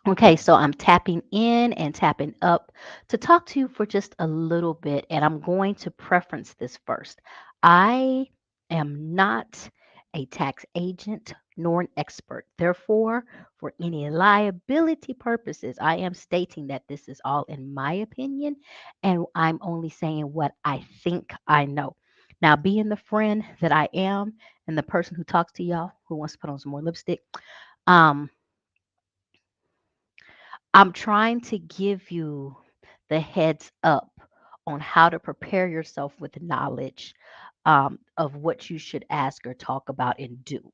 Okay, so I'm tapping in and tapping up to talk to you for just a little bit, and I'm going to preference this first. I am not a tax agent nor an expert. Therefore, for any liability purposes, I am stating that this is all in my opinion, and I'm only saying what I think I know. Now, being the friend that I am and the person who talks to y'all who wants to put on some more lipstick, um, I'm trying to give you the heads up on how to prepare yourself with knowledge of what you should ask or talk about and do.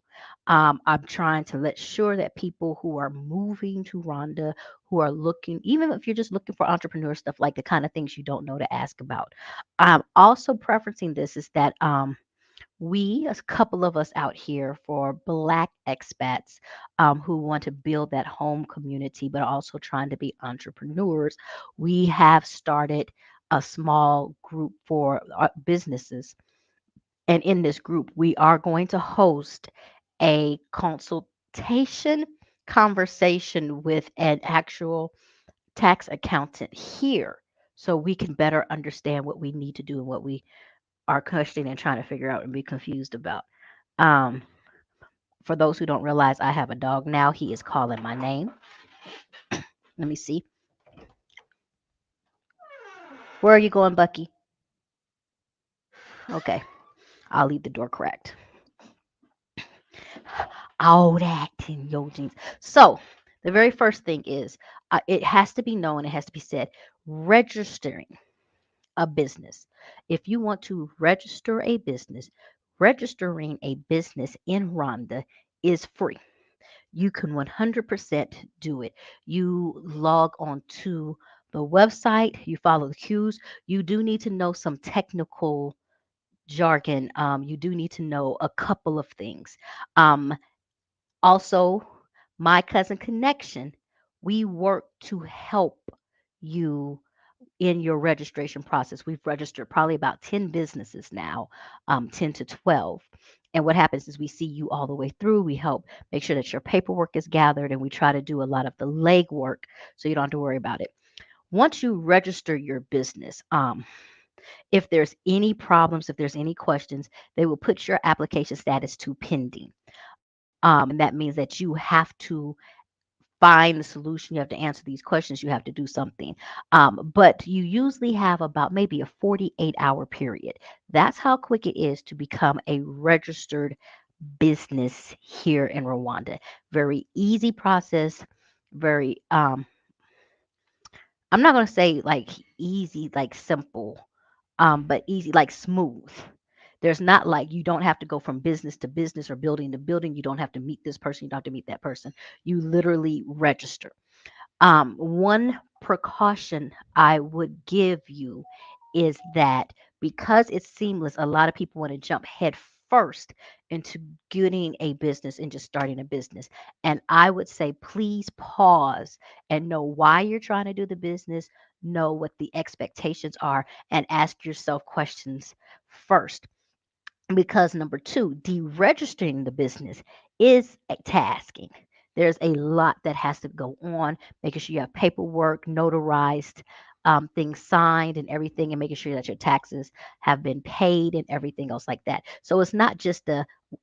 I'm trying to let sure that people who are moving to Rwanda, who are looking, even if you're just looking for entrepreneur stuff, like the kind of things you don't know to ask about. Also preferencing this is that a couple of us out here for Black expats who want to build that home community, but also trying to be entrepreneurs, we have started a small group for businesses. And in this group, we are going to host a consultation conversation with an actual tax accountant here so we can better understand what we need to do and what we are questioning and trying to figure out and be confused about. Um, for those who don't realize, I have a dog now. He is calling my name. Let me see. Where are you going, Bucky? Okay, I'll leave the door cracked. All that in your jeans. So, the very first thing is it has to be known, it has to be said, registering a business. If you want to register a business, registering a business in Rwanda is free. You can 100% do it. You log on to the website, you follow the cues. You do need to know some technical jargon. You do need to know a couple of things. Um, Also, my cousin connection, we work to help you in your registration process. We've registered probably about 10 businesses now, 10 to 12. And what happens is we see you all the way through. We help make sure that your paperwork is gathered and we try to do a lot of the legwork so you don't have to worry about it. Once you register your business, if there's any problems, if there's any questions, they will put your application status to pending. And that means that you have to find the solution. You have to answer these questions. You have to do something. But you usually have about maybe a 48-hour period. That's how quick it is to become a registered business here in Rwanda. Very easy process. Very, I'm not going to say like easy, like simple, but easy, like smooth. There's not like you don't have to go from business to business or building to building. You don't have to meet this person. You don't have to meet that person. You literally register. One precaution I would give you is that because it's seamless, a lot of people want to jump head first into getting a business and just starting a business. And I would say, please pause and know why you're trying to do the business, know what the expectations are, and ask yourself questions first. Because number two, deregistering the business is a tasking. There's a lot that has to go on, making sure you have paperwork, notarized, things signed, and everything, and making sure that your taxes have been paid and everything else like that. So it's not just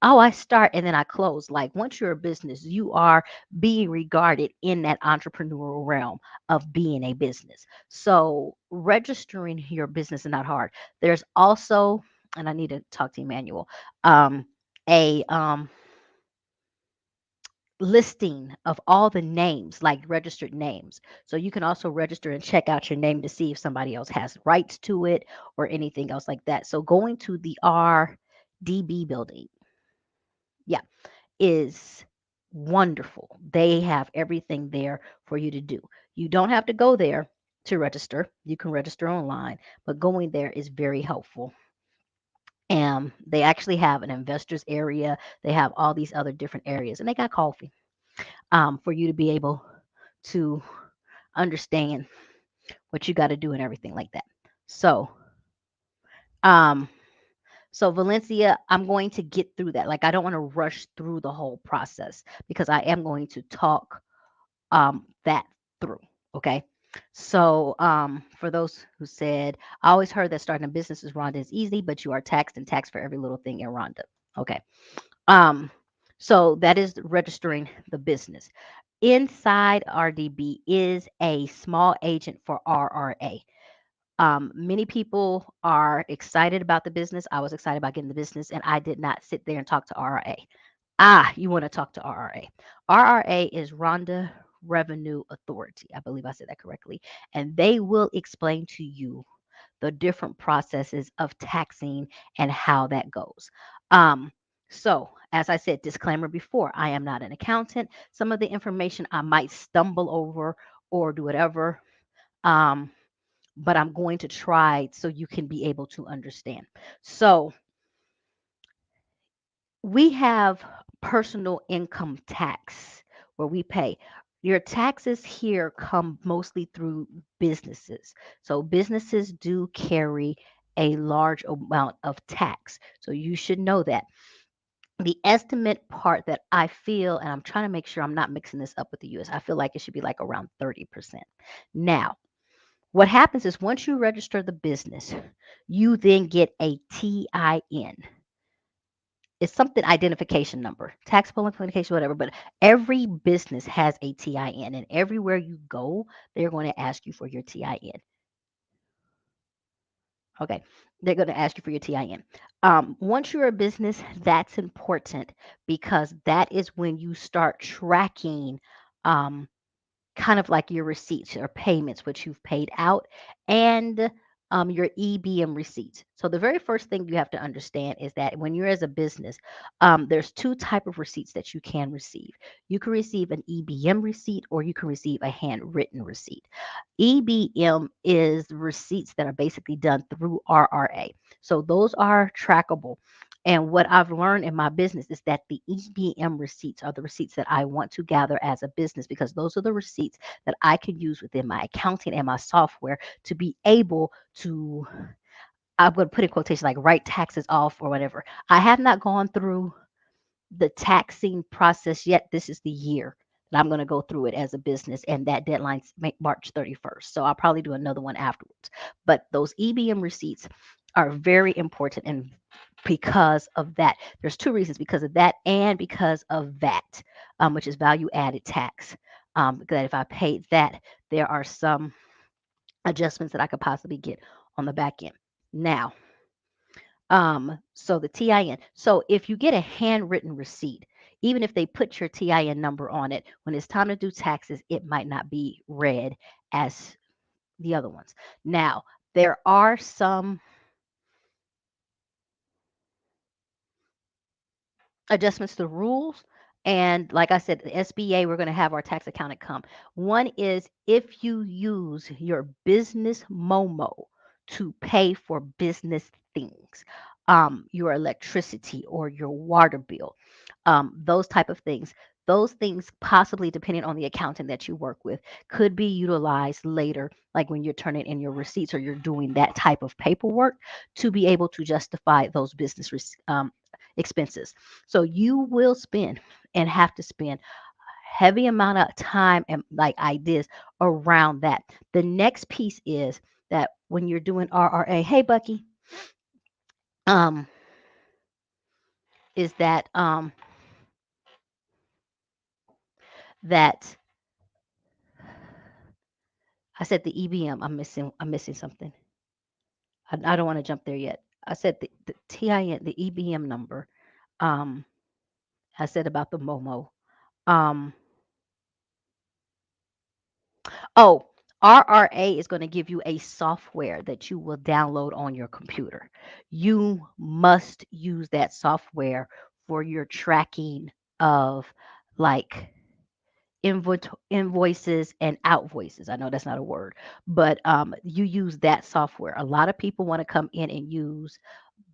oh, I start and then I close. Like once you're a business, you are being regarded in that entrepreneurial realm of being a business. So registering your business is not hard. There's also, and I need to talk to Emmanuel, um, a listing of all the names, like registered names. So you can also register and check out your name to see if somebody else has rights to it or anything else like that. So going to the RDB building, yeah, is wonderful. They have everything there for you to do. You don't have to go there to register. You can register online, but going there is very helpful. They actually have an investors area. They have all these other different areas, and they got coffee for you to be able to understand what you got to do and everything like that. So, um, so Valencia, I'm going to get through that. Like, I don't want to rush through the whole process because I am going to talk that through. Okay. So, for those who said, I always heard that starting a business in Rwanda is easy, but you are taxed and taxed for every little thing in Rwanda. Okay. Um, so that is registering the business. Inside RDB is a small agent for RRA. Many people are excited about the business. I was excited about getting the business, and I did not sit there and talk to RRA. Ah, you want to talk to RRA. RRA is Rwanda Revenue Authority. I believe I said that correctly. And they will explain to you the different processes of taxing and how that goes. Um, so, as I said, disclaimer before, I am not an accountant. Some of the information I might stumble over or do whatever. Um, but I'm going to try so you can be able to understand. So, we have personal income tax where we pay. Your taxes here come mostly through businesses. So businesses do carry a large amount of tax. So you should know that. The estimate part that I feel, and I'm trying to make sure I'm not mixing this up with the US, I feel like it should be like around 30%. Now, what happens is once you register the business, you then get a TIN. It's something identification number, taxable identification, whatever. But every business has a TIN, and everywhere you go, they're going to ask you for your TIN. Okay, they're going to ask you for your TIN. Once you're a business, that's important because that is when you start tracking um, kind of like your receipts or payments, which you've paid out, and your EBM receipts. So the very first thing you have to understand is that when you're as a business, there's two type of receipts that you can receive. You can receive an EBM receipt or you can receive a handwritten receipt. EBM is receipts that are basically done through RRA. So those are trackable. And what I've learned in my business is that the EBM receipts are the receipts that I want to gather as a business because those are the receipts that I can use within my accounting and my software to be able to, I'm going to put in quotation like write taxes off or whatever. I have not gone through the taxing process yet. This is the year that I'm going to go through it as a business, and that deadline's March 31st. So I'll probably do another one afterwards. But those EBM receipts are very important, and because of that, there's two reasons: because of that, and because of VAT, which is value added tax. That if I paid that, there are some adjustments that I could possibly get on the back end. Now, so the TIN. So if you get a handwritten receipt, even if they put your TIN number on it, when it's time to do taxes, it might not be read as the other ones. Now, there are some adjustments to rules. And like I said, the SBA, we're going to have our tax accountant come. One is if you use your business Momo to pay for business things, your electricity or your water bill, those type of things. Those things, possibly depending on the accountant that you work with, could be utilized later, like when you're turning in your receipts or you're doing that type of paperwork to be able to justify those business expenses. So you will spend and have to spend heavy amount of time and like ideas around that. The next piece is that when you're doing RRA, hey Bucky, um, is that I said the EBM. I'm missing something. I don't want to jump there yet. I said the TIN, the EBM number. Um, I said about the Momo. Um, Oh, RRA is going to give you a software that you will download on your computer. You must use that software for your tracking of like invoices and outvoices. I know that's not a word, but you use that software. A lot of people want to come in and use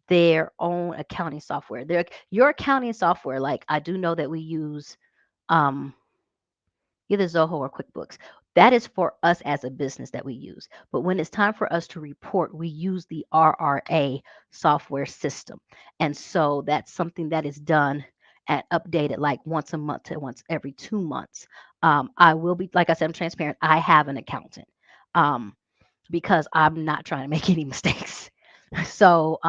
their own accounting software. Your accounting software, like I do know that we use um, either Zoho or QuickBooks. That is for us as a business that we use. But when it's time for us to report, we use the RRA software system. And so that's something that is done. and updated like once a month to once every 2 months. I will be, like I said, I'm transparent. I have an accountant um, because I'm not trying to make any mistakes. So,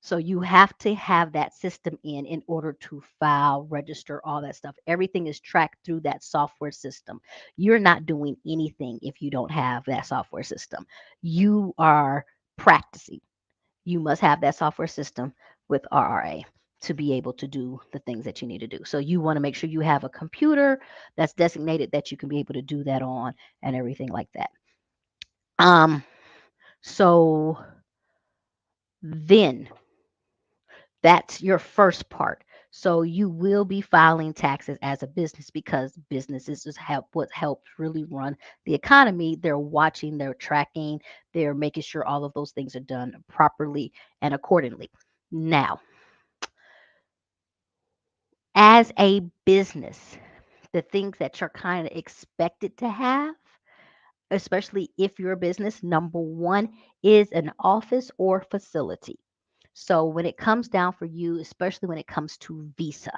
so you have to have that system in order to file, register, all that stuff. Everything is tracked through that software system. You're not doing anything if you don't have that software system. You are practicing. You must have that software system with RRA to be able to do the things that you need to do. So you want to make sure you have a computer that's designated that you can be able to do that on and everything like that. Um, so then that's your first part. So you will be filing taxes as a business because businesses is help what helps really run the economy. They're watching, they're tracking, they're making sure all of those things are done properly and accordingly. Now, as a business, the things that you're kind of expected to have, especially if you're a business, number one is an office or facility. So when it comes down for you, especially when it comes to visa,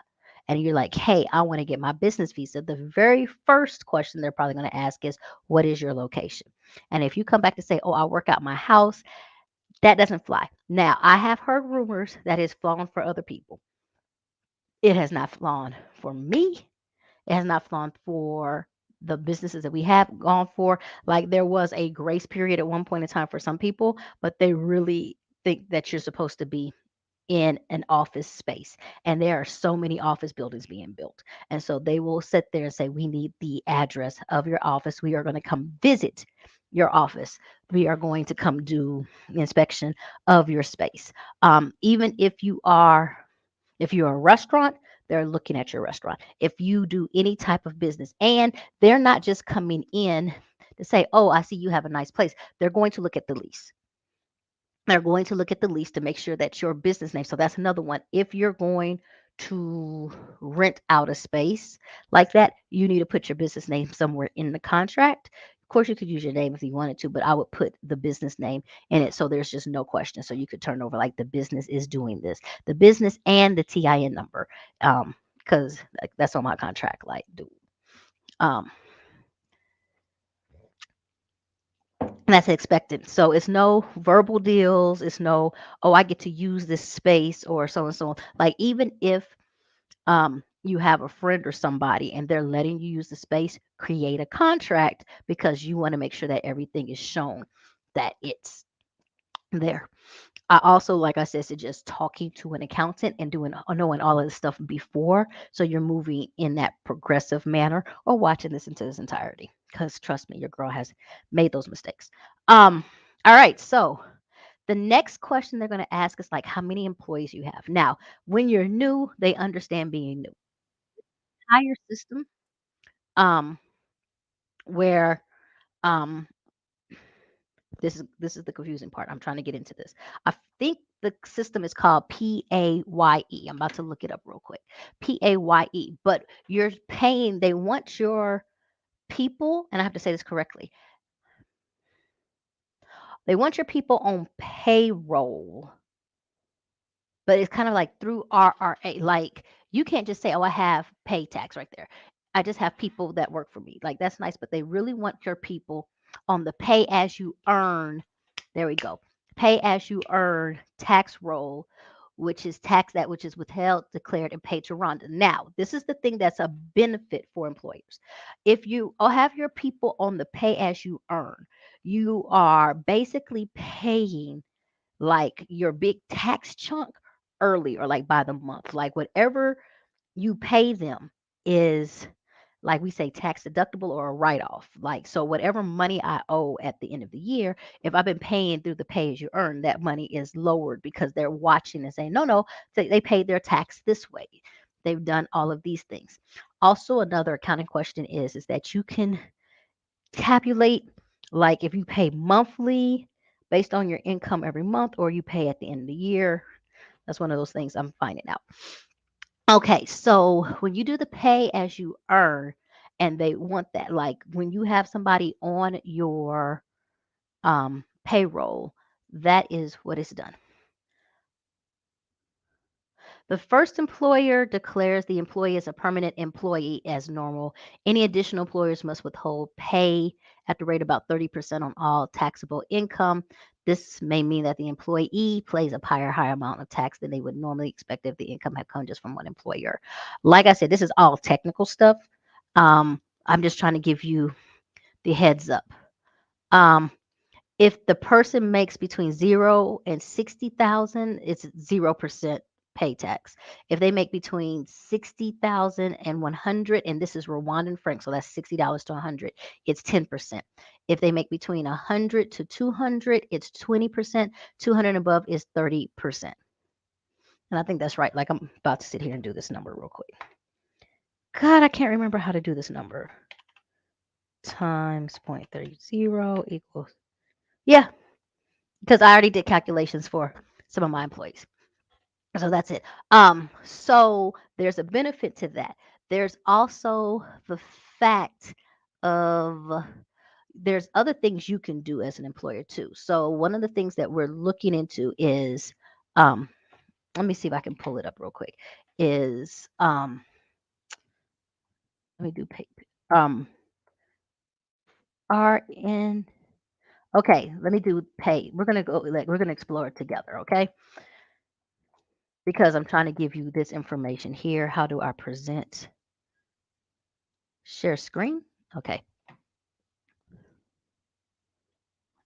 and you're like, hey, I want to get my business visa, the very first question they're probably going to ask is, what is your location? And if you come back to say, oh, I work out my house, that doesn't fly. Now, I have heard rumors that it's flown for other people. It has not flown for me. It has not flown for the businesses that we have gone for. Like there was a grace period at one point in time for some people, but they really think that you're supposed to be in an office space. And there are so many office buildings being built. And so they will sit there and say, we need the address of your office. We are going to come visit your office. We are going to come do inspection of your space. Even if you're a restaurant, they're looking at your restaurant. If you do any type of business, and they're not just coming in to say, oh, I see you have a nice place. They're going to look at the lease. They're going to look at the lease to make sure that your business name. So that's another one. If you're going to rent out a space like that, you need to put your business name somewhere in the contract. Of course, you could use your name if you wanted to, but I would put the business name in it so there's just no question. So you could turn over like the business is doing this, the business and the TIN number, because like, that's on my contract. Like, dude, um, and that's expected. So it's no verbal deals. It's no, oh, I get to use this space or so and so on. Like even if you have a friend or somebody and they're letting you use the space, create a contract because you want to make sure that everything is shown that it's there. I also, like I said, suggest talking to an accountant and doing knowing all of this stuff before, so you're moving in that progressive manner, or watching this into its entirety. Because trust me, your girl has made those mistakes. All right, so the next question they're going to ask is like how many employees you have. Now, when you're new, they understand being new. Hire system, um, where um, this is the confusing part. I'm trying to get into this. I think the system is called PAYE. I'm about to look it up real quick. PAYE, but you're paying, they want your people, and I have to say this correctly. They want your people on payroll, but it's kind of like through RRA. Like you can't just say, "Oh, I have pay tax right there." I just have people that work for me. Like that's nice, but they really want your people on the pay as you earn. There we go. Pay as you earn tax roll, which is tax that which is withheld, declared, and paid to Rwanda. Now, this is the thing that's a benefit for employers. If you have your people on the pay as you earn, you are basically paying like your big tax chunk early or like by the month. Like whatever you pay them is like we say tax deductible or a write off. Like so whatever money I owe at the end of the year, if I've been paying through the pay as you earn, that money is lowered because they're watching and saying, no, they paid their tax this way. They've done all of these things. Also, another accounting question is that you can tabulate like if you pay monthly based on your income every month or you pay at the end of the year. That's one of those things I'm finding out. Okay, so when you do the pay as you earn and they want that, like when you have somebody on your payroll, that is what is done. The first employer declares the employee as a permanent employee as normal. Any additional employers must withhold pay at the rate about 30% on all taxable income. This may mean that the employee pays a higher amount of tax than they would normally expect if the income had come just from one employer. Like I said, this is all technical stuff. I'm just trying to give you the heads up. Um, if the person makes between 0 and 60,000, it's 0% pay tax. If they make between 60,000 and 100, and this is Rwandan franc, so that's $60 to 100, it's 10%. If they make between 100 to 200, it's 20%. 200 and above is 30%. And I think that's right. Like, I'm about to sit here and do this number real quick. God, I can't remember how to do this number. Times 0.30 equals, yeah, because I already did calculations for some of my employees. So that's it. So there's a benefit to that. There's also the fact of there's other things you can do as an employer too. So one of the things that we're looking into is um let me see if I can pull it up real quick. Is let me do pay um RN. Okay, let me do pay. We're gonna go like we're gonna explore it together, okay? Because I'm trying to give you this information here. How do I present? Share screen? Okay.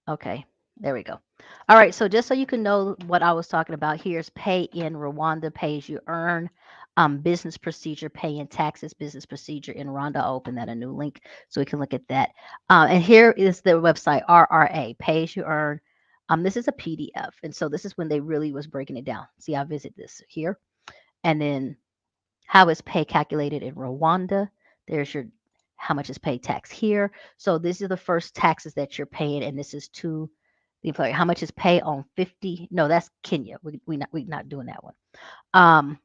Okay. There we go. All right. So just so you can know what I was talking about, here's pay in Rwanda, pay as you earn, business procedure, pay in taxes, business procedure in Rwanda. I'll open that a new link so we can look at that. And here is the website RRA, pay as you earn. This is a PDF, and so this is when they really was breaking it down. See, I visit this here, and then how is pay calculated in Rwanda? There's your how much is paid tax here. So this is the first taxes that you're paying, and this is to the employer. How much is pay on 50? No, that's Kenya. We not doing that one. Um,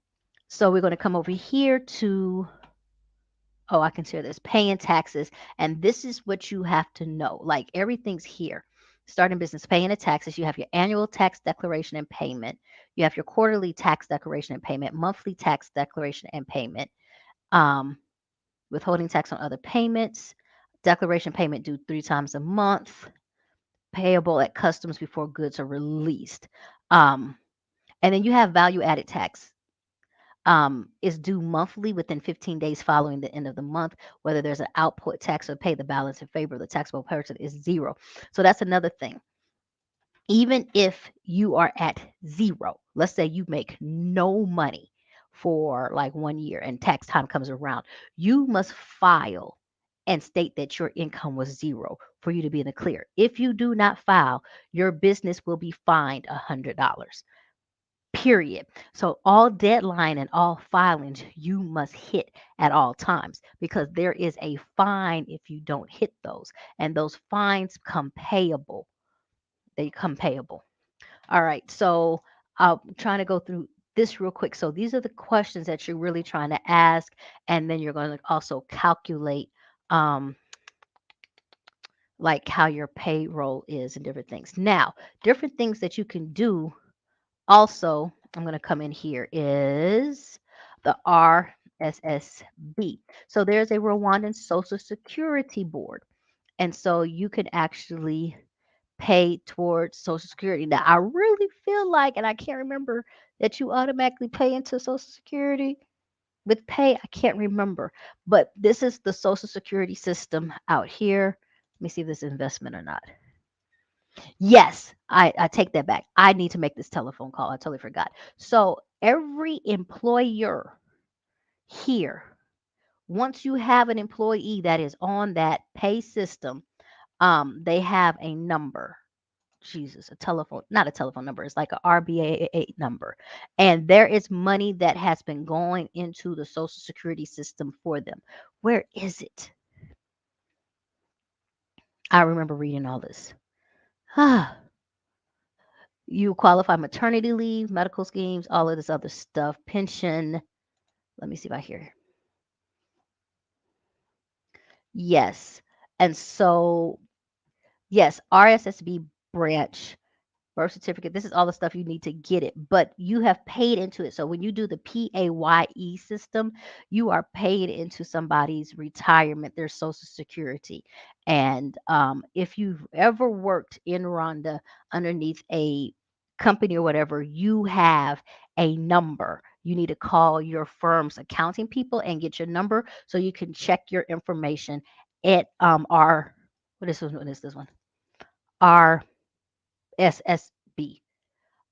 so we're going to come over here to oh, I can share this paying taxes, and this is what you have to know. Like everything's here. Starting business, paying the taxes. You have your annual tax declaration and payment. You have your quarterly tax declaration and payment, monthly tax declaration and payment, um, withholding tax on other payments, declaration payment due 3 times a month, payable at customs before goods are released. Um, and then you have value added tax. Is due monthly within 15 days following the end of the month. Whether there's an output tax or pay the balance in favor of the taxable person is zero. So that's another thing. Even if you are at zero, let's say you make no money for like 1 year and tax time comes around, you must file and state that your income was zero for you to be in the clear. If you do not file, your business will be fined $100. Period. So all deadline and all filings you must hit at all times because there is a fine if you don't hit those, and those fines come payable. They come payable. All right. So I'm trying to go through this real quick. So these are the questions that you're really trying to ask, and then you're going to also calculate um, like how your payroll is and different things. Now, different things that you can do also, I'm going to come in here, is the RSSB. So there's a Rwandan Social Security Board. And so you can actually pay towards Social Security. Now, I really feel like, and I can't remember that you automatically pay into Social Security with pay. I can't remember, but this is the Social Security system out here. Let me see if this is investment or not. Yes, I take that back. I need to make this telephone call. I totally forgot. So every employer here, once you have an employee that is on that pay system, they have a number. Jesus, a telephone, not a telephone number. It's like a RBA number. And there is money that has been going into the Social Security system for them. Where is it? I remember reading all this. You qualify maternity leave, medical schemes, all of this other stuff, pension. Let me see if I hear. Yes. And so, yes, RSSB branch birth certificate. This is all the stuff you need to get it, but you have paid into it. So when you do the PAYE system, you are paid into somebody's retirement, their social security. And if you've ever worked in Rwanda underneath a company or whatever, you have a number. You need to call your firm's accounting people and get your number so you can check your information at our what is this one? Our SSB.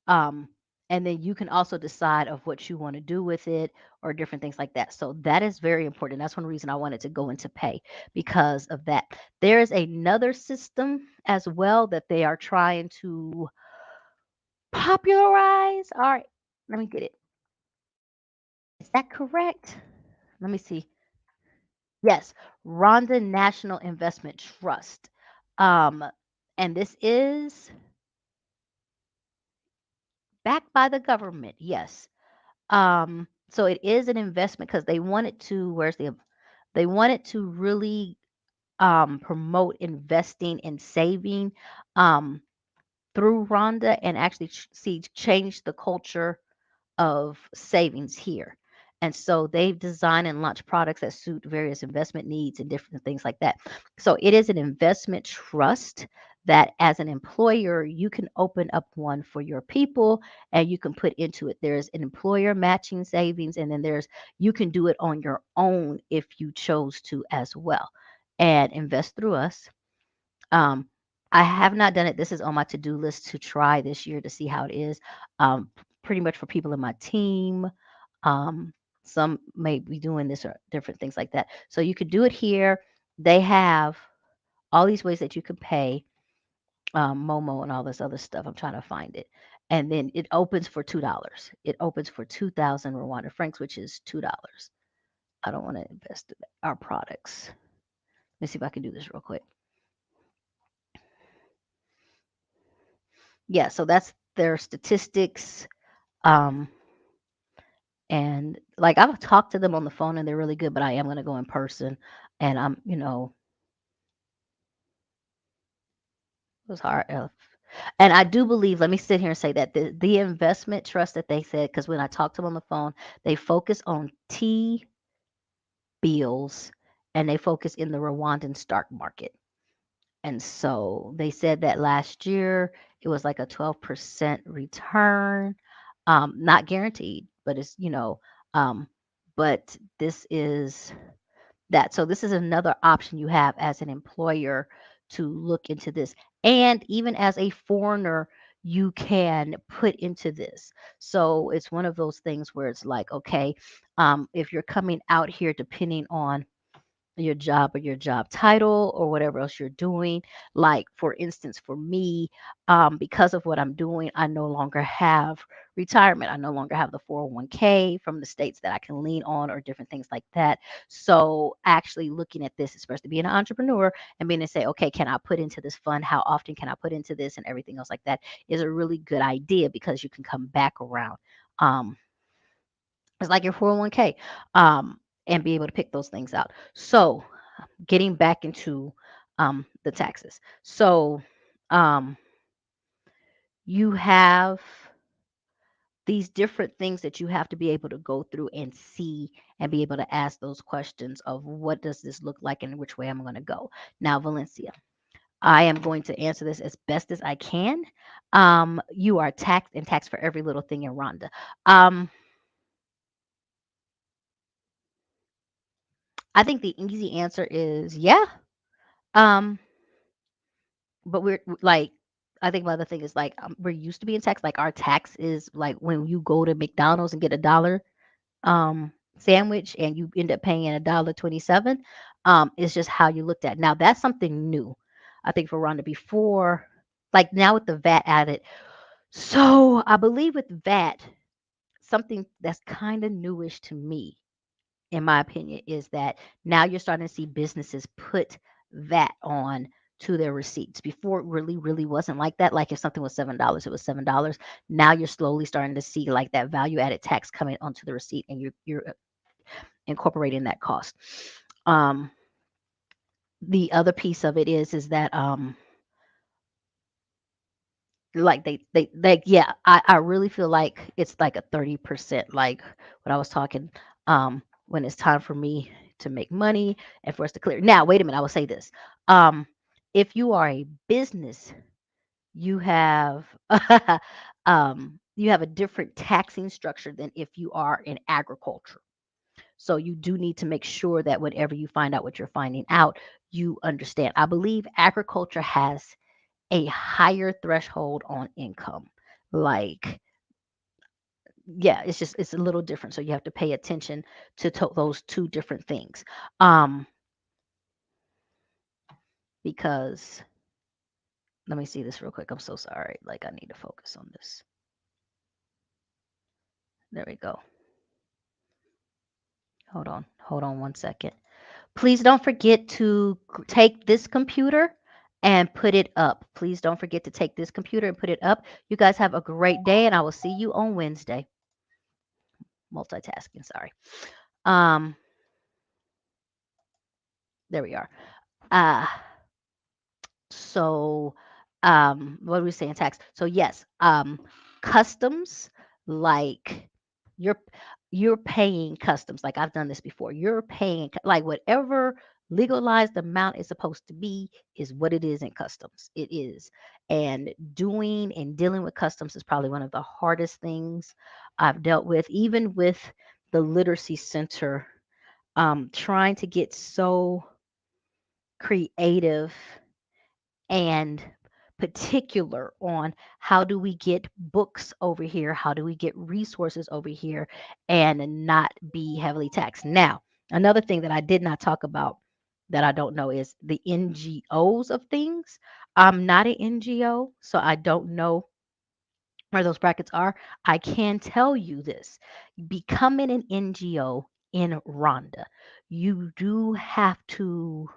Um, and then you can also decide of what you want to do with it or different things like that. So that is very important. That's one reason I wanted to go into pay because of that. There is another system as well that they are trying to popularize. All right, let me get it. Is that correct? Let me see. Yes, Rhonda National Investment Trust. Um, and this is backed by the government. Yes. So it is an investment because they wanted to, they wanted to really promote investing and saving um, through Rhonda and actually see change the culture of savings here. And so they've designed and launched products that suit various investment needs and different things like that. So it is an investment trust that as an employer, you can open up one for your people and you can put into it. There's an employer matching savings, and then you can do it on your own if you chose to as well and invest through us. um, I have not done it. This is on my to-do list to try this year to see how it is. Pretty much for people in my team. Um, some may be doing this or different things like that. So you could do it here. They have all these ways that you can pay, Momo and all this other stuff. I'm trying to find it. And then it opens for $2. It opens for 2,000 Rwanda francs, which is $2. I don't want to invest in our products. Let me see if I can do this real quick. Yeah, so that's their statistics. Um, and like I've talked to them on the phone and they're really good, but I am going to go in person. And it was hard. And I do believe, let me sit here and say that the investment trust that they said, because when I talked to them on the phone, they focus on T bills and they focus in the Rwandan stock market. And so they said that last year it was like a 12% return. Not guaranteed, but um, but this is that. So this is another option you have as an employer to look into this. And even as a foreigner, you can put into this. So it's one of those things where it's like, okay, if you're coming out here, depending on your job or your job title or whatever else you're doing. Like, for instance, for me, because of what I'm doing, I no longer have retirement. I no longer have the 401k from the states that I can lean on or different things like that. So, actually looking at this, especially being an entrepreneur and being to say, okay, can I put into this fund? How often can I put into this? And everything else like that is a really good idea because you can come back around. Um, it's like your 401k, and be able to pick those things out. So, getting back into the taxes. So, um, you have these different things that you have to be able to go through and see and be able to ask those questions of what does this look like and which way I'm going to go. Now, Valencia, I am going to answer this as best as I can. You are taxed and taxed for every little thing in Rwanda. Um, I think the easy answer is yeah. Um, but like, I think another thing is like, we're used to being taxed. Like our tax is like when you go to McDonald's and get a dollar sandwich and you end up paying $1.27. It's just how you looked at. Now that's something new. I think for Rhonda before, like now with the VAT added. So I believe with VAT, something that's kind of newish to me in my opinion, is that now you're starting to see businesses put that on to their receipts. Before it really, really wasn't like that. Like if something was $7, it was $7. Now you're slowly starting to see like that value added tax coming onto the receipt, and you're incorporating that cost. Um, the other piece of it is that Like they yeah, I really feel like it's like a 30%, like what I was talking, when it's time for me to make money and for us to clear. Now, wait a minute, I will say this. Um, if you are a business, you have you have a different taxing structure than if you are in agriculture. So you do need to make sure that whenever you find out what you're finding out, you understand. I believe agriculture has a higher threshold on income. Like, yeah, it's a little different. So you have to pay attention to those two different things. Um, because let me see this real quick. I'm so sorry. Like I need to focus on this. There we go. Hold on 1 second. Please don't forget to take this computer and put it up. Please don't forget to take this computer and put it up. You guys have a great day, and I will see you on Wednesday. Multitasking, sorry. Um, there we are. Uh, so, what are we saying? Tax. So yes, customs, like you're you're paying customs. Like I've done this before. You're paying like whatever legalized amount is supposed to be is what it is in customs. It is. And doing and dealing with customs is probably one of the hardest things I've dealt with, even with the literacy center, trying to get so creative and particular on how do we get books over here, how do we get resources over here and not be heavily taxed. Now, another thing that I did not talk about that I don't know is the NGOs of things. I'm not an NGO, so I don't know where those brackets are. I can tell you this: becoming an NGO in Rwanda, you do have to,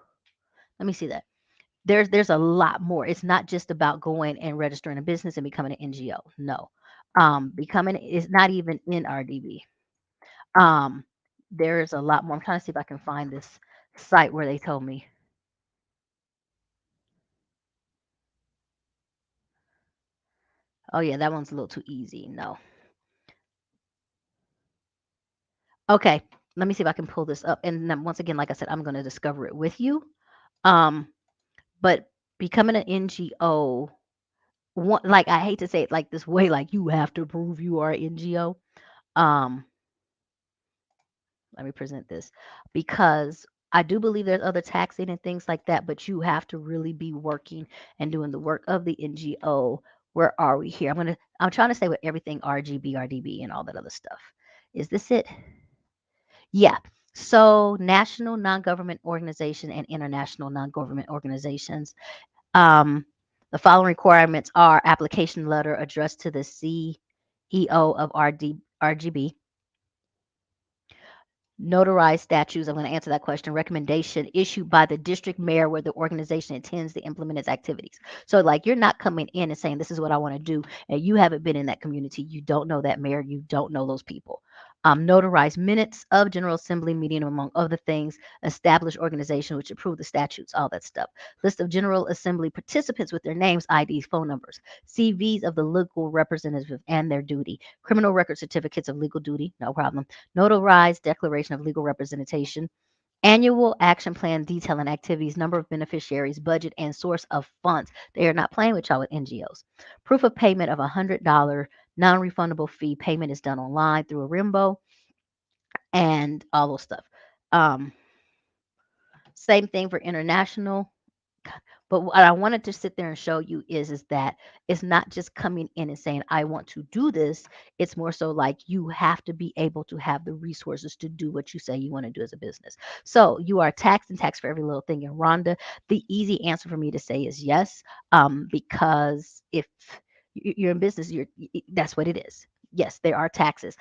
let me see that. There's a lot more. It's not just about going and registering a business and becoming an NGO. No. Becoming is not even in RDB. Um, there's a lot more. I'm trying to see if I can find this site where they told me. Oh yeah, that one's a little too easy. No. Okay, let me see if I can pull this up. And then once again, like I said, I'm going to discover it with you. Um, but becoming an NGO, one, like I hate to say it like this way, like you have to prove you are an NGO. Um, let me present this because I do believe there's other taxing and things like that, but you have to really be working and doing the work of the NGO. Where are we here? I'm trying to say with everything RGB, RDB, and all that other stuff. Is this it? Yeah. So national non-government organization and international non-government organizations. Um, the following requirements are application letter addressed to the CEO of RGB, notarized statutes. I'm going to answer that question. Recommendation issued by the district mayor where the organization intends to implement its activities. So, like, you're not coming in and saying, this is what I want to do, and you haven't been in that community. You don't know that mayor. You don't know those people. Notarized minutes of General Assembly meeting, among other things, established organization which approve the statutes, all that stuff. List of General Assembly participants with their names, IDs, phone numbers, CVs of the legal representative and their duty, criminal record certificates of legal duty, no problem, notarized declaration of legal representation, annual action plan detailing activities, number of beneficiaries, budget, and source of funds. They are not playing with y'all with NGOs. Proof of payment of $100 non-refundable fee. Payment is done online through a Rimbo and all those stuff. Um, Same thing for international. But what I wanted to sit there and show you is that it's not just coming in and saying, I want to do this. It's more so like you have to be able to have the resources to do what you say you want to do as a business. So you are taxed and taxed for every little thing in Rwanda. The easy answer for me to say is yes, because if you're in business, that's what it is. Yes, there are taxes.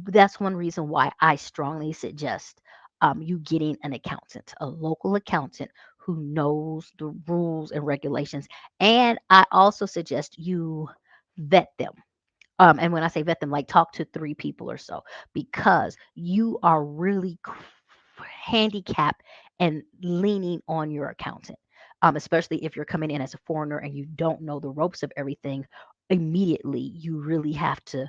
That's one reason why I strongly suggest you getting an accountant, a local accountant who knows the rules and regulations. And I also suggest you vet them. And when I say vet them, like talk to 3 people or so, because you are really handicapped and leaning on your accountant. especially if you're coming in as a foreigner and you don't know the ropes of everything immediately. You really have to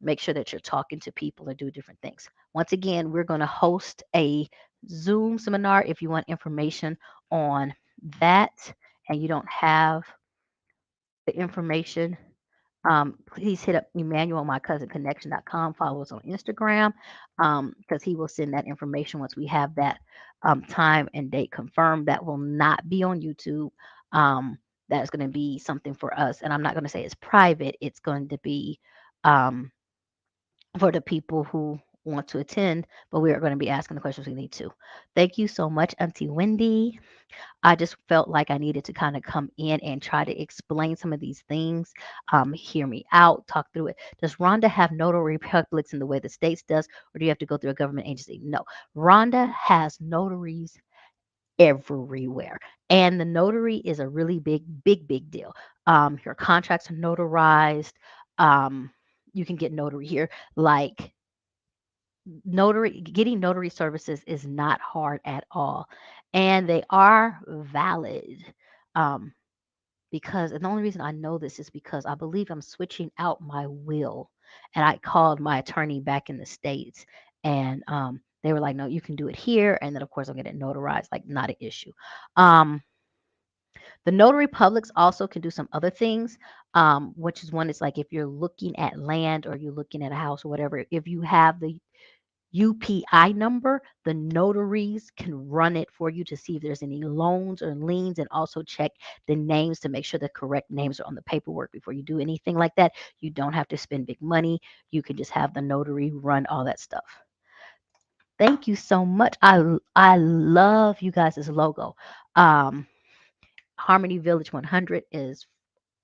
make sure that you're talking to people and do different things. Once again, we're going to host a Zoom seminar if you want information on that and you don't have the information. Please hit up Emmanuel, my cousin connection.com. Follow us on Instagram because he will send that information once we have that time and date confirmed. That will not be on YouTube. Um, that is going to be something for us. And I'm not going to say it's private, it's going to be um, for the people who want to attend, but we are going to be asking the questions we need to. Thank you so much, Auntie Wendy. I just felt like I needed to kind of come in and try to explain some of these things. Hear me out, talk through it. Does Rwanda have notary publics in the way the states does, or do you have to go through a government agency? No, Rwanda has notaries everywhere, and the notary is a really big deal. Your contracts are notarized. Um, you can get notary here, like notary getting notary services is not hard at all, and they are valid. um because and the only reason I know this is because I believe I'm switching out my will, and I called my attorney back in the states, and they were like, no, you can do it here, and then of course I'm getting it notarized, like not an issue. um the notary publics also can do some other things, which is one is like if you're looking at land or you're looking at a house or whatever, if you have the UPI number, the notaries can run it for you to see if there's any loans or liens, and also check the names to make sure the correct names are on the paperwork before you do anything like that. You don't have to spend big money. You can just have the notary run all that stuff. Thank you so much. I love you guys' logo. Um, Harmony Village 100 is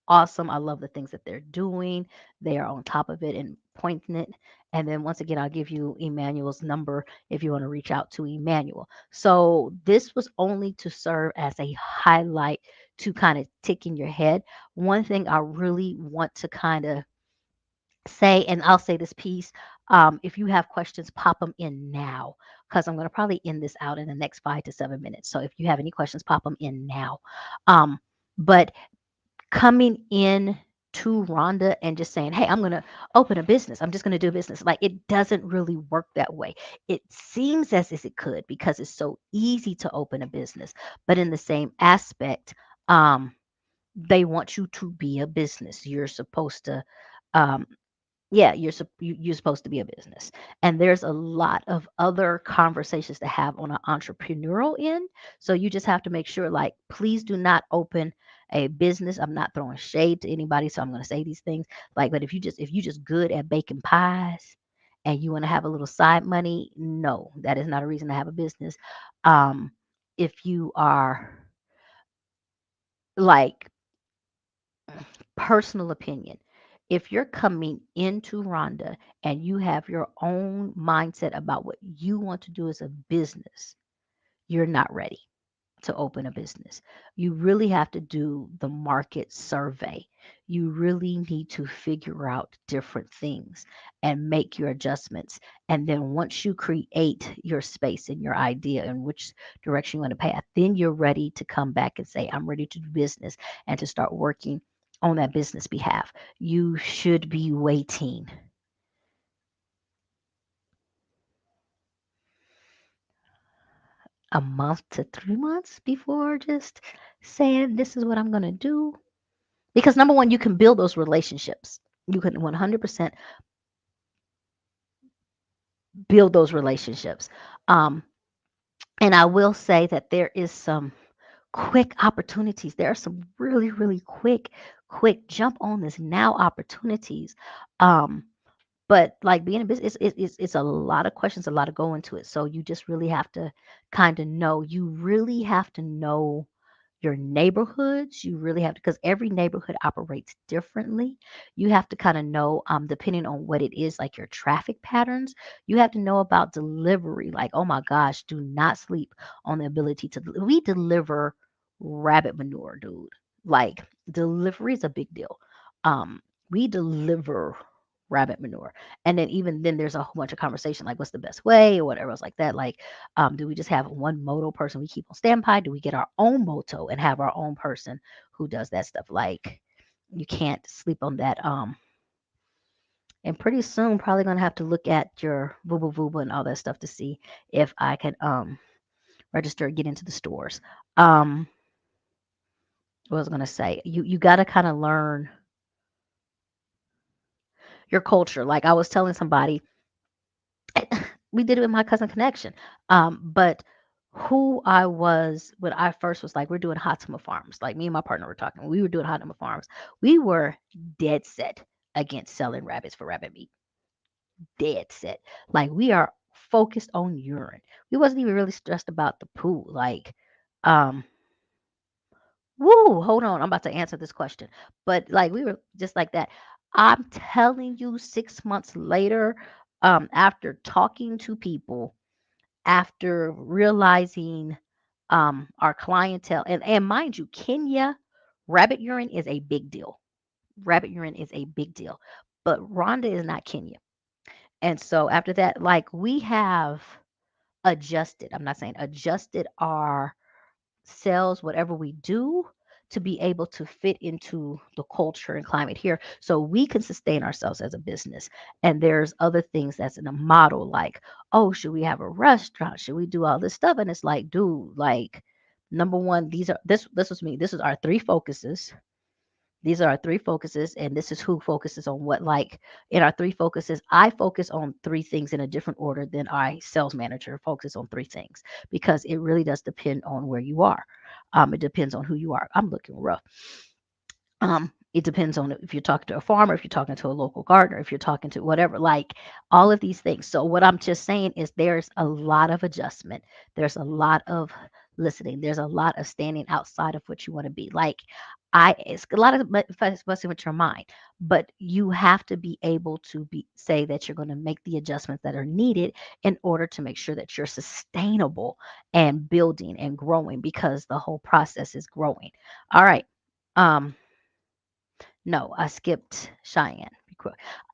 awesome. I love the things that they're doing. They are on top of it and pointing it. And then once again, I'll give you Emmanuel's number if you want to reach out to Emmanuel. So this was only to serve as a highlight to kind of tick in your head. One thing I really want to kind of say, and I'll say this piece, if you have questions, pop them in now because I'm going to probably end this out in the next 5 to 7 minutes. So if you have any questions, pop them in now. But coming in to Rhonda and just saying, "Hey, I'm going to open a business. I'm just going to do business." Like it doesn't really work that way. It seems as if it could because it's so easy to open a business, but in the same aspect, they want you to be a business. You're supposed to um, yeah, you're supposed to be a business. And there's a lot of other conversations to have on an entrepreneurial end. So you just have to make sure, like, please do not open a business. I'm not throwing shade to anybody, so I'm going to say these things. Like, but if you just good at baking pies and you want to have a little side money, no, that is not a reason to have a business. Um, if you are like personal opinion. If you're coming into Rhonda and you have your own mindset about what you want to do as a business, you're not ready to open a business. You really have to do the market survey. You really need to figure out different things and make your adjustments. And then once you create your space and your idea and which direction you want to path, then you're ready to come back and say, I'm ready to do business and to start working on that business behalf. You should be waiting a month to 3 months before just saying, this is what I'm going to do. Because number one, you can build those relationships. You can 100% build those relationships. Um, and I will say that there is some quick opportunities. There are some really quick jump on this now opportunities. Um, but like being in business, it's a lot of questions, a lot to go into it. So you just really have to kind of know. You really have to know your neighborhoods. You really have to, because every neighborhood operates differently. You have to kind of know, depending on what it is, like your traffic patterns. You have to know about delivery. Like, oh my gosh, do not sleep on the ability to. We deliver rabbit manure, dude. Like, delivery is a big deal. Um, we deliver. rabbit manure. And then even then there's a whole bunch of conversation like what's the best way or whatever else like that. Like, do we just have one moto person we keep on standby? Do we get our own moto and have our own person who does that stuff? Like, you can't sleep on that. And pretty soon probably gonna have to look at your Vuba Vuba and all that stuff to see if I can register and get into the stores. Um, what was I gonna say? You gotta kind of learn your culture. Like I was telling somebody, we did it with my cousin connection. But who I was when I first was like, we're doing hot summer farms. Like me and my partner were talking. We were doing hot summer farms. We were dead set against selling rabbits for rabbit meat. Dead set. Like we are focused on urine. We wasn't even really stressed about the poo. Like, um, woo, hold on. I'm about to answer this question. But like we were just like that. I'm telling you, 6 months later, after talking to people, after realizing our clientele, and mind you, Kenya, rabbit urine is a big deal. Rabbit urine is a big deal. But Rwanda is not Kenya. And so after that, like we have adjusted, I'm not saying adjusted our cells, whatever we do, to be able to fit into the culture and climate here so we can sustain ourselves as a business. And there's other things that's in a model like, oh, should we have a restaurant? Should we do all this stuff? And it's like, dude, like, number one, this was me. This is our three focuses. These are our three focuses, and this is who focuses on what. Like in our three focuses, I focus on three things in a different order than our sales manager focuses on three things because it really does depend on where you are. It depends on who you are. I'm looking rough. It depends on if you're talking to a farmer, if you're talking to a local gardener, if you're talking to whatever, like all of these things. So what I'm just saying is there's a lot of adjustment. There's a lot of listening. There's a lot of standing outside of what you want to be. Like it's a lot of fussing with your mind, but you have to be able to be say that you're going to make the adjustments that are needed in order to make sure that you're sustainable and building and growing because the whole process is growing. All right. Um, no, I skipped Cheyenne.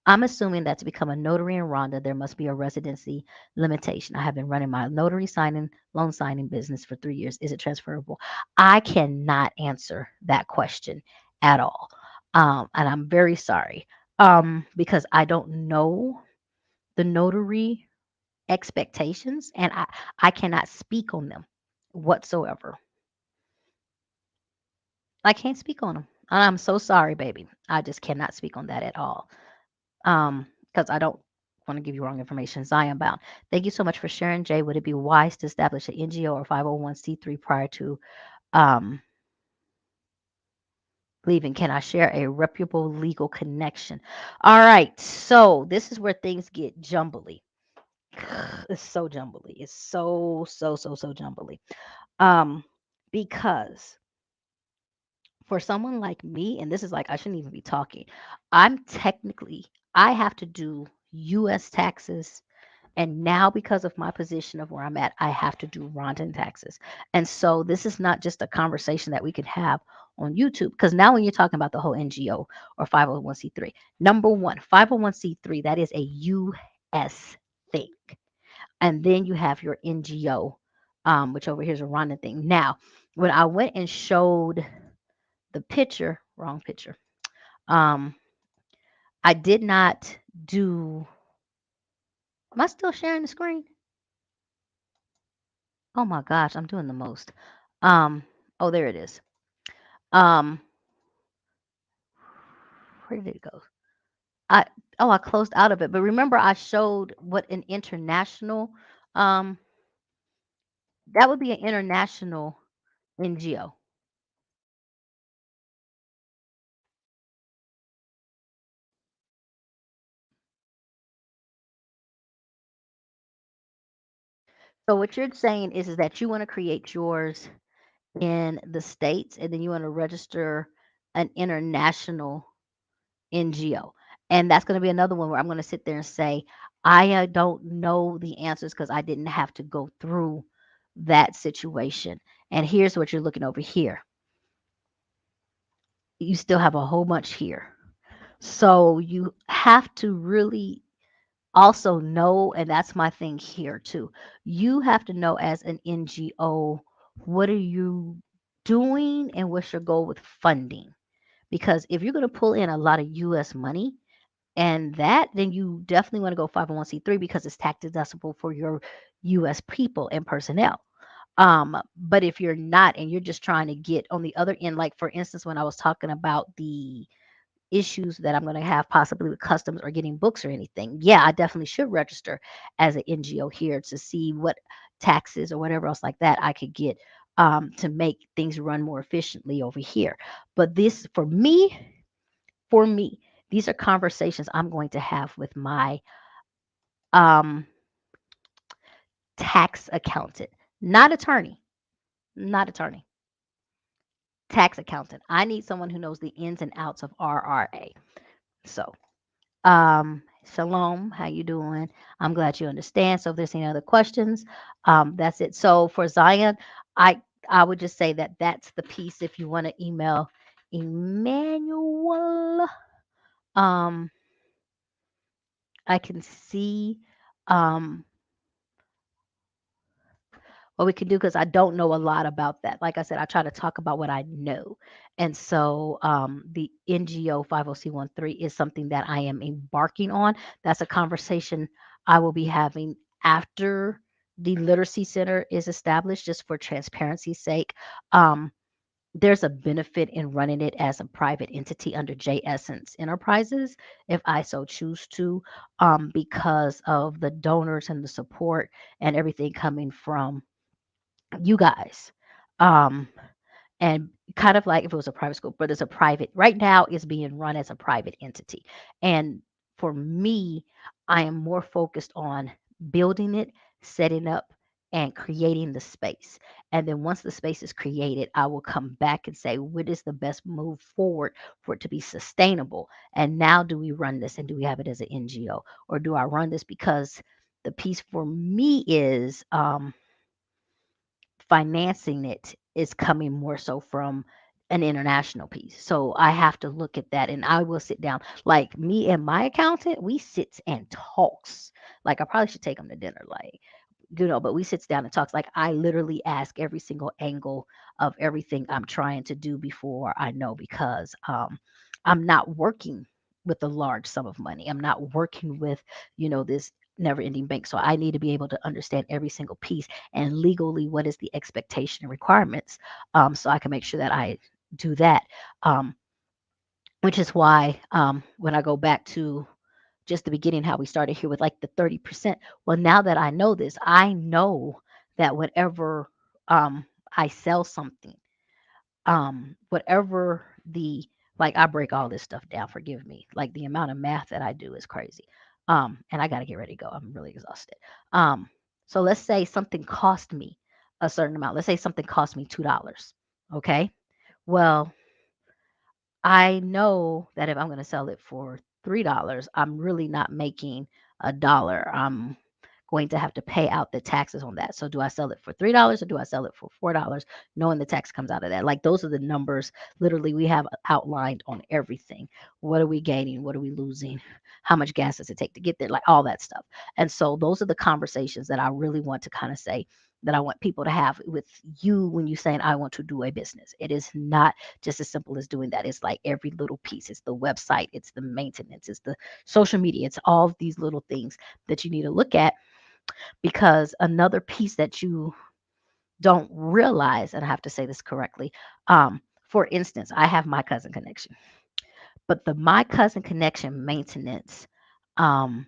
I'm assuming that to become a notary in Rwanda, there must be a residency limitation. I have been running my notary signing, loan signing business for 3 years. Is it transferable? I cannot answer that question at all. And I'm very sorry because I don't know the notary expectations and I cannot speak on them whatsoever. I can't speak on them. I'm so sorry, baby. I just cannot speak on that at all. Because I don't want to give you wrong information. Zion bound. Thank you so much for sharing, Jay. Would it be wise to establish an NGO or 501c3 prior to um, leaving? Can I share a reputable legal connection? All right. So this is where things get jumbly. It's so jumbly. It's so jumbly. Um, because for someone like me, and this is like I shouldn't even be talking. I'm technically I have to do U.S. taxes. And now, because of my position of where I'm at, I have to do Rwandan taxes. And so, this is not just a conversation that we can have on YouTube. Because now, when you're talking about the whole NGO or 501c3, number one, 501c3, that is a US thing. And then you have your NGO, which over here is a Rwandan thing. Now, when I went and showed the picture, wrong picture, um, I did not do. Am I still sharing the screen? Oh my gosh, I'm doing the most. Um, oh, there it is. Um, where did it go? I I closed out of it, but remember I showed what an international um that would be an international NGO. So what you're saying is that you want to create yours in the States and then you want to register an international NGO. And that's going to be another one where I'm going to sit there and say, I don't know the answers because I didn't have to go through that situation. And here's what you're looking over here. You still have a whole bunch here. So you have to really also know, and that's my thing here too. You have to know as an NGO, what are you doing and what's your goal with funding? Because if you're going to pull in a lot of US money and that, then you definitely want to go 501c3 because it's tax deductible for your US people and personnel. But if you're not and you're just trying to get on the other end, like for instance, when I was talking about the issues that I'm going to have possibly with customs or getting books or anything, yeah, I definitely should register as an NGO here to see what taxes or whatever else like that I could get to make things run more efficiently over here. But this, for me, these are conversations I'm going to have with my um, tax accountant, not attorney, not attorney, tax accountant. I need someone who knows the ins and outs of RRA. So Shalom, how you doing? I'm glad you understand. So if there's any other questions, that's it. So for Zion, I I would just say that that's the piece. If you want to email Emmanuel, um, I can see um what we can do because I don't know a lot about that. Like I said, I try to talk about what I know. And so the NGO 50C13 is something that I am embarking on. That's a conversation I will be having after the Literacy Center is established, just for transparency's sake. Um, there's a benefit in running it as a private entity under J Essence Enterprises, if I so choose to, because of the donors and the support and everything coming from you guys. Um, and kind of like if it was a private school, but it's a private, right now it's being run as a private entity. And for me, I am more focused on building it, setting up, and creating the space. And then once the space is created, I will come back and say, what is the best move forward for it to be sustainable? And now, do we run this and do we have it as an NGO? Or do I run this because the piece for me is financing it is coming more so from an international piece. So I have to look at that and I will sit down. Like me and my accountant, we sits and talks. Like I probably should take him to dinner. Like, but we sits down and talks. Like I literally ask every single angle of everything I'm trying to do before I know, because I'm not working with a large sum of money. I'm not working with, this never ending bank. So I need to be able to understand every single piece and legally what is the expectation and requirements, so I can make sure that I do that. Um, which is why when I go back to just the beginning, how we started here with like the 30%. Well, now that I know this, I know that whatever I sell something, whatever the, like, I break all this stuff down, forgive me. Like the amount of math that I do is crazy. And I got to get ready to go. I'm really exhausted. Um, so let's say something cost me a certain amount. Let's say something cost me $2. Okay. Well, I know that if I'm going to sell it for $3, I'm really not making a dollar. I'm going to have to pay out the taxes on that. So do I sell it for $3 or do I sell it for $4, knowing the tax comes out of that? Like those are the numbers literally we have outlined on everything. What are we gaining? What are we losing? How much gas does it take to get there? Like all that stuff. And so those are the conversations that I really want to kind of say, that I want people to have with you when you saying I want to do a business. It is not just as simple as doing that. It's like every little piece. It's the website, it's the maintenance, it's the social media, it's all of these little things that you need to look at. Because another piece that you don't realize, and I have to say this correctly, for instance, I have my cousin connection, but the my cousin connection maintenance um,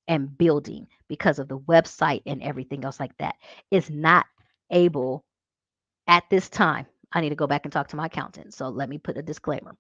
and building, because of the website and everything else like that, is not able at this time. I need to go back and talk to my accountant. So let me put a disclaimer.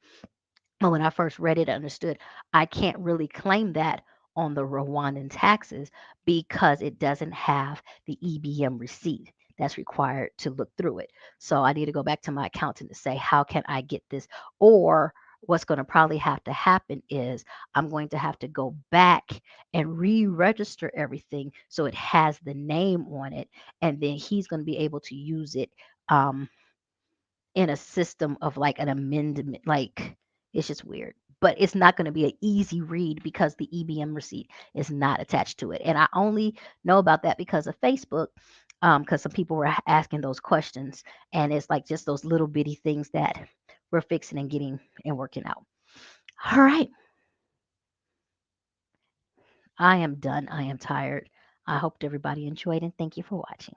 But when I first read it, I understood I can't really claim that on the Rwandan taxes because it doesn't have the EBM receipt that's required to look through it. So I need to go back to my accountant to say, how can I get this? Or what's going to probably have to happen is I'm going to have to go back and re-register everything so it has the name on it, and then he's going to be able to use it in a system of like an amendment. Like it's just weird. but it's not going to be an easy read because the EBM receipt is not attached to it. And I only know about that because of Facebook, because some people were asking those questions, and it's like just those little bitty things that we're fixing and getting and working out. All right, I am done. I am tired. I hope everybody enjoyed and thank you for watching.